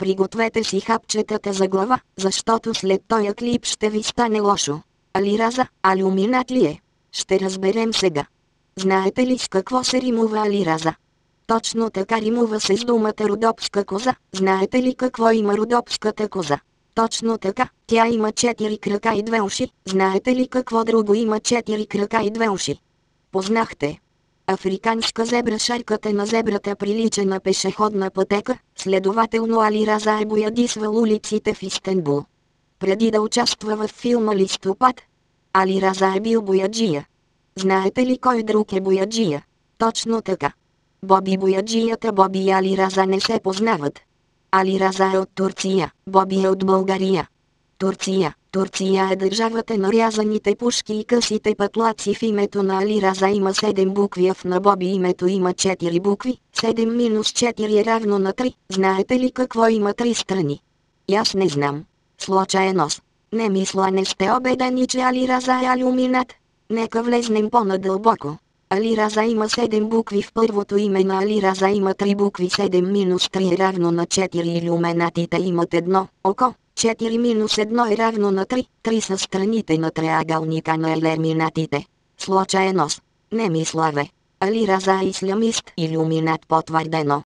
Пригответе си хапчетата за глава, защото след тоя клип ще ви стане лошо. Алираза, алюминат ли е? Ще разберем сега. Знаете ли с какво се римува алираза? Точно така, римува се с думата родопска коза. Знаете ли какво има родопската коза? Точно така, тя има 4 крака и 2 уши. Знаете ли какво друго има 4 крака и 2 уши? Познахте. Африканска зебра. Шарката на зебрата прилича на пешеходна пътека, следователно Алираза е боядисвал улиците в Истанбул. Преди да участва в филма Листопад, Алираза е бил бояджия. Знаете ли кой друг е бояджия? Точно така. Боби бояджията. Боби и Алираза не се познават. Алираза е от Турция, Боби е от България. Турция е държавата на рязаните пушки и късите пътлаци. В името на Алираза има 7 букви, а в на Боби името има 4 букви. 7 минус 4 е равно на 3. Знаете ли какво има 3 страни? И аз не знам. Случаен нос. Не мисля, не сте убедени, че Алираза е алюминат. Нека влезнем по-надълбоко. Алираза има 7 букви. В първото име на Алираза има 3 букви. 7 минус 3 е равно на 4. Илюминатите имат едно око. 4 минус 1 е равно на 3. 3 са страните на триъгълника на илюминатите. Случаен нос. Не мисля, бе. Алираза е ислямист. Илюминат потвърдено.